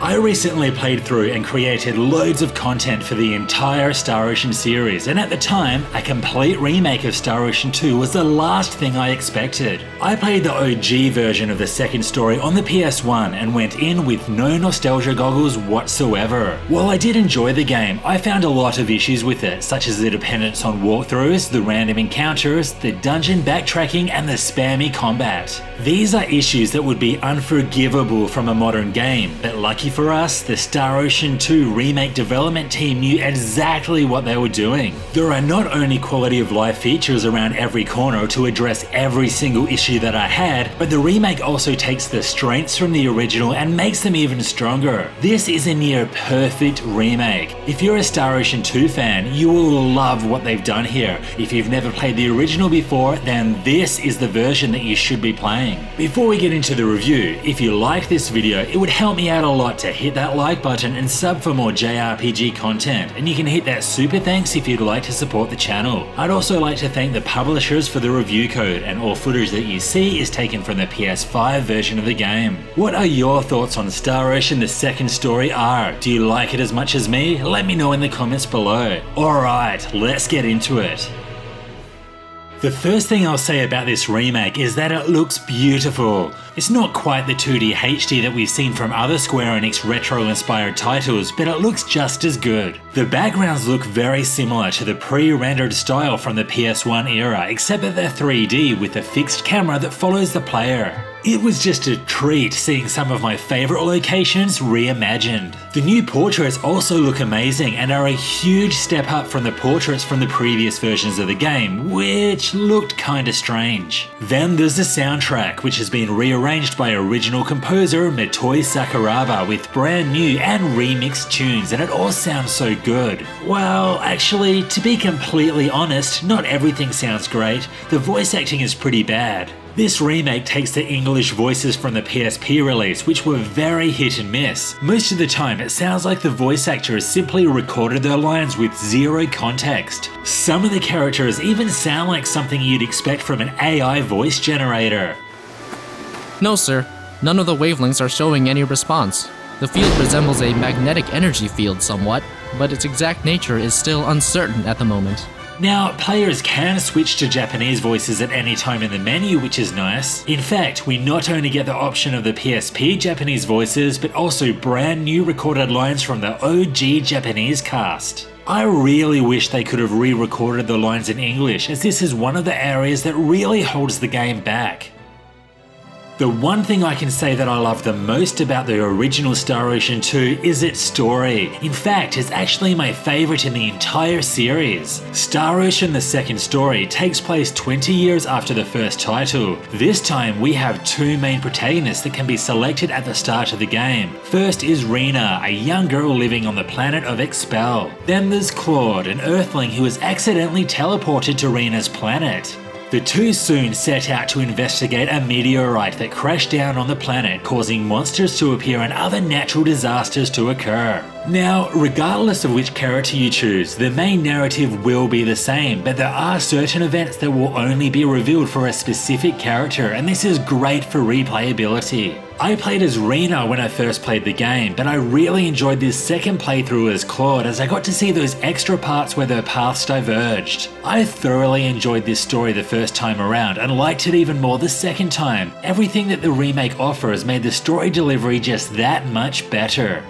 I recently played through and created loads of content for the entire Star Ocean series, and at the time, a complete remake of Star Ocean 2 was the last thing I expected. I played the OG version of the second story on the PS1 and went in with no nostalgia goggles whatsoever. While I did enjoy the game, I found a lot of issues with it, such as the dependence on walkthroughs, the random encounters, the dungeon backtracking, and the spammy combat. These are issues that would be unforgivable from a modern game, but lucky for us, the Star Ocean 2 remake development team knew exactly what they were doing. There are not only quality of life features around every corner to address every single issue that I had, but the remake also takes the strengths from the original and makes them even stronger. This is a near perfect remake. If you're a Star Ocean 2 fan, you will love what they've done here. If you've never played the original before, then this is the version that you should be playing. Before we get into the review, if you like this video, it would help me out a lot to hit that like button and sub for more JRPG content, and you can hit that super thanks if you'd like to support the channel. I'd also like to thank the publishers for the review code, and all footage that you see is taken from the PS5 version of the game. What are your thoughts on Star Ocean the second story R? Do you like it as much as me? Let me know in the comments below. Alright, let's get into it. The first thing I'll say about this remake is that it looks beautiful. It's not quite the 2D HD that we've seen from other Square Enix retro-inspired titles, but it looks just as good. The backgrounds look very similar to the pre-rendered style from the PS1 era, except that they're 3D with a fixed camera that follows the player. It was just a treat seeing some of my favourite locations reimagined. The new portraits also look amazing and are a huge step up from the portraits from the previous versions of the game, which looked kinda strange. Then there's the soundtrack, which has been rearranged by original composer Motoi Sakuraba with brand new and remixed tunes, and it all sounds so good. Well, actually, to be completely honest, not everything sounds great. The voice acting is pretty bad. This remake takes the English voices from the PSP release, which were very hit and miss. Most of the time, it sounds like the voice actor has simply recorded their lines with zero context. Some of the characters even sound like something you'd expect from an AI voice generator. No sir, none of the wavelengths are showing any response. The field resembles a magnetic energy field somewhat, but its exact nature is still uncertain at the moment. Now, players can switch to Japanese voices at any time in the menu, which is nice. In fact, we not only get the option of the PSP Japanese voices, but also brand new recorded lines from the OG Japanese cast. I really wish they could have re-recorded the lines in English, as this is one of the areas that really holds the game back. The one thing I can say that I love the most about the original Star Ocean 2 is its story. In fact, it's actually my favourite in the entire series. Star Ocean the second story takes place 20 years after the first title. This time we have two main protagonists that can be selected at the start of the game. First is Rena, a young girl living on the planet of Expel. Then there's Claude, an Earthling who is accidentally teleported to Rena's planet. The two soon set out to investigate a meteorite that crashed down on the planet, causing monsters to appear and other natural disasters to occur. Now, regardless of which character you choose, the main narrative will be the same, but there are certain events that will only be revealed for a specific character, and this is great for replayability. I played as Rena when I first played the game, but I really enjoyed this second playthrough as Claude, as I got to see those extra parts where their paths diverged. I thoroughly enjoyed this story the first time around and liked it even more the second time. Everything that the remake offers made the story delivery just that much better.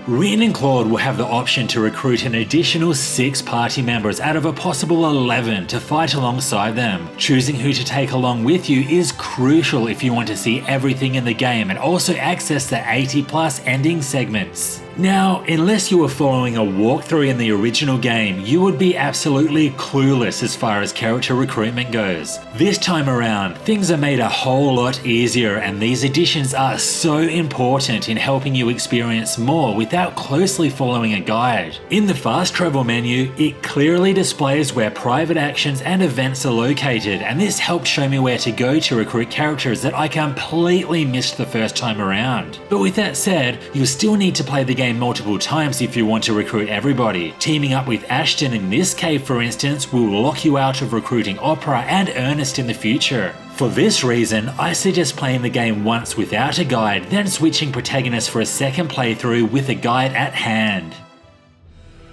Rin and Claude will have the option to recruit an additional 6 party members out of a possible 11 to fight alongside them. Choosing who to take along with you is crucial if you want to see everything in the game and also access the 80+ ending segments. Now, unless you were following a walkthrough in the original game, you would be absolutely clueless as far as character recruitment goes. This time around, things are made a whole lot easier, and these additions are so important in helping you experience more without closely following a guide. In the fast travel menu, it clearly displays where private actions and events are located, and this helped show me where to go to recruit characters that I completely missed the first time around. But with that said, you'll still need to play the game game multiple times if you want to recruit everybody. Teaming up with Ashton in this cave, for instance, will lock you out of recruiting Opera and Ernest in the future. For this reason, I suggest playing the game once without a guide, then switching protagonists for a second playthrough with a guide at hand.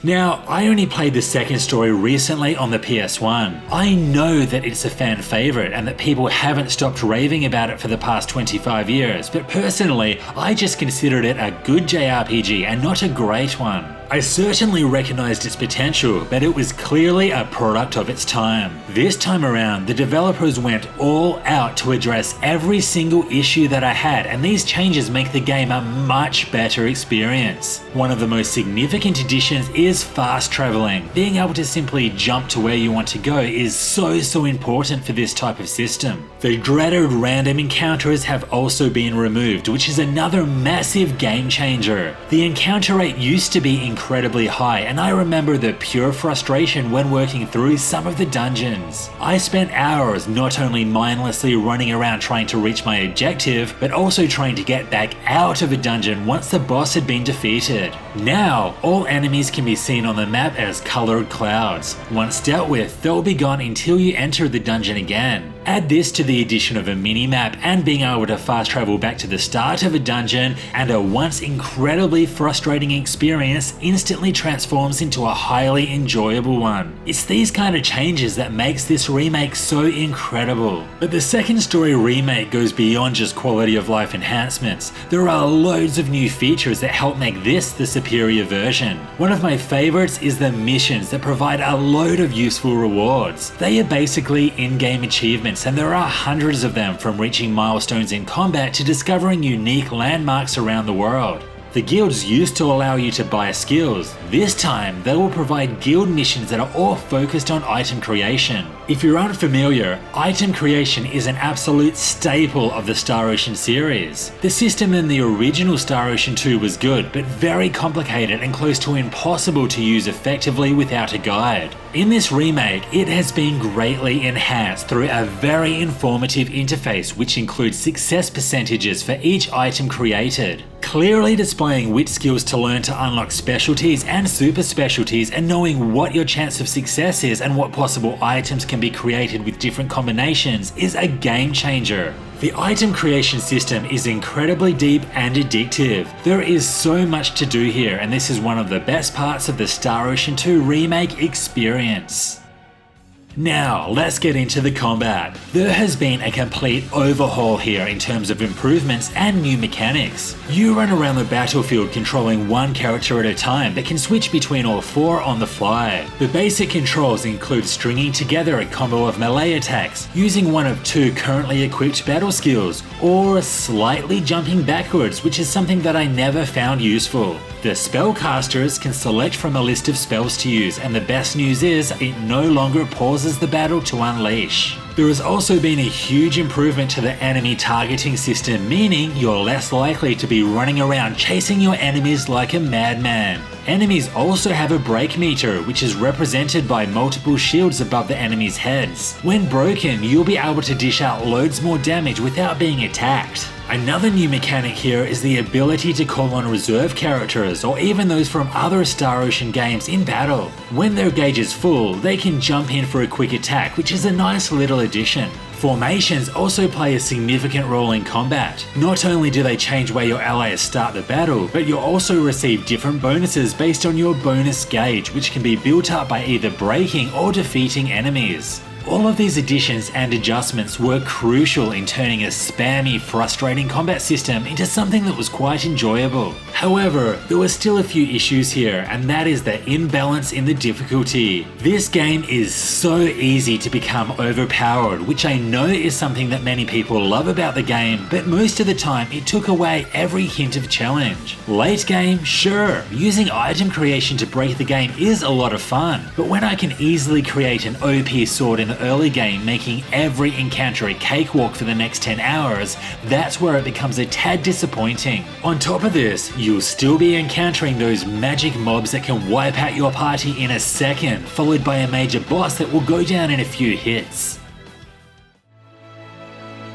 Now, I only played the second story recently on the PS1. I know that it's a fan favourite and that people haven't stopped raving about it for the past 25 years, but personally, I just considered it a good JRPG and not a great one. I certainly recognised its potential, but it was clearly a product of its time. This time around, the developers went all out to address every single issue that I had, and these changes make the game a much better experience. One of the most significant additions is fast travelling. Being able to simply jump to where you want to go is so important for this type of system. The dreaded random encounters have also been removed, which is another massive game changer. The encounter rate used to be incredibly high, and I remember the pure frustration when working through some of the dungeons. I spent hours not only mindlessly running around trying to reach my objective, but also trying to get back out of a dungeon once the boss had been defeated. Now, all enemies can be seen on the map as coloured clouds. Once dealt with, they'll be gone until you enter the dungeon again. Add this to the addition of a mini-map and being able to fast travel back to the start of a dungeon, and a once incredibly frustrating experience instantly transforms into a highly enjoyable one. It's these kind of changes that makes this remake so incredible. But the second story remake goes beyond just quality of life enhancements. There are loads of new features that help make this the superior version. One of my favourites is the missions that provide a load of useful rewards. They are basically in-game achievements, and there are hundreds of them, from reaching milestones in combat to discovering unique landmarks around the world. The guilds used to allow you to buy skills. This time, they will provide guild missions that are all focused on item creation. If you're unfamiliar, item creation is an absolute staple of the Star Ocean series. The system in the original Star Ocean 2 was good, but very complicated and close to impossible to use effectively without a guide. In this remake, it has been greatly enhanced through a very informative interface which includes success percentages for each item created, clearly displaying which skills to learn to unlock specialties and super specialties, and knowing what your chance of success is and what possible items can be created with different combinations is a game changer. The item creation system is incredibly deep and addictive. There is so much to do here, and this is one of the best parts of the Star Ocean 2 remake experience. Now, let's get into the combat. There has been a complete overhaul here in terms of improvements and new mechanics. You run around the battlefield controlling one character at a time that can switch between all four on the fly. The basic controls include stringing together a combo of melee attacks, using one of two currently equipped battle skills, or slightly jumping backwards, which is something that I never found useful. The spellcasters can select from a list of spells to use, and the best news is it no longer pauses the battle to unleash. There has also been a huge improvement to the enemy targeting system, meaning you're less likely to be running around chasing your enemies like a madman. Enemies also have a break meter, which is represented by multiple shields above the enemies' heads. When broken, you'll be able to dish out loads more damage without being attacked. Another new mechanic here is the ability to call on reserve characters, or even those from other Star Ocean games, in battle. When their gauge is full, they can jump in for a quick attack, which is a nice little addition. Formations also play a significant role in combat. Not only do they change where your allies start the battle, but you'll also receive different bonuses based on your bonus gauge, which can be built up by either breaking or defeating enemies. All of these additions and adjustments were crucial in turning a spammy, frustrating combat system into something that was quite enjoyable. However, there were still a few issues here, and that is the imbalance in the difficulty. This game is so easy to become overpowered, which I know is something that many people love about the game, but most of the time it took away every hint of challenge. Late game, sure, using item creation to break the game is a lot of fun, but when I can easily create an OP sword in the early game, making every encounter a cakewalk for the next 10 hours, that's where it becomes a tad disappointing. On top of this, you'll still be encountering those magic mobs that can wipe out your party in a second, followed by a major boss that will go down in a few hits.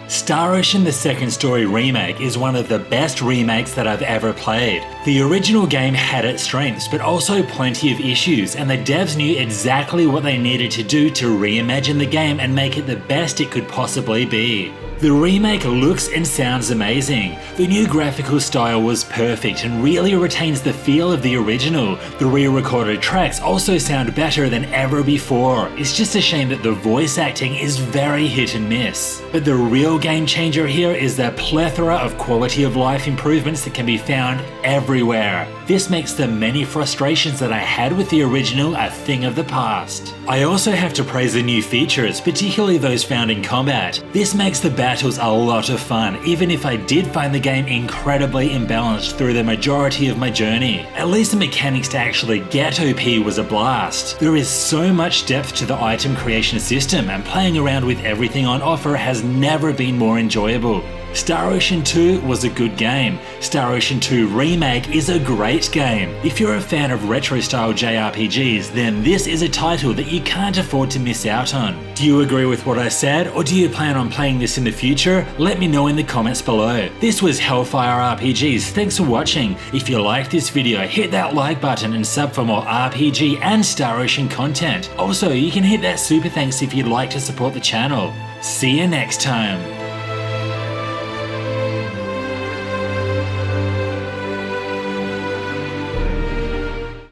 Star Ocean: The Second Story Remake is one of the best remakes that I've ever played. The original game had its strengths, but also plenty of issues, and the devs knew exactly what they needed to do to reimagine the game and make it the best it could possibly be. The remake looks and sounds amazing. The new graphical style was perfect and really retains the feel of the original. The re-recorded tracks also sound better than ever before. It's just a shame that the voice acting is very hit and miss. But the real game changer here is the plethora of quality of life improvements that can be found everywhere. This makes the many frustrations that I had with the original a thing of the past. I also have to praise the new features, particularly those found in combat. This makes the battles a lot of fun, even if I did find the game incredibly imbalanced through the majority of my journey. At least the mechanics to actually get OP was a blast. There is so much depth to the item creation system, and playing around with everything on offer has never been more enjoyable. Star Ocean 2 was a good game. Star Ocean 2 Remake is a great game. If you're a fan of retro-style JRPGs, then this is a title that you can't afford to miss out on. Do you agree with what I said, or do you plan on playing this in the future? Let me know in the comments below. This was Hellfire RPGs. Thanks for watching. If you liked this video, hit that like button and sub for more RPG and Star Ocean content. Also, you can hit that super thanks if you'd like to support the channel. See you next time.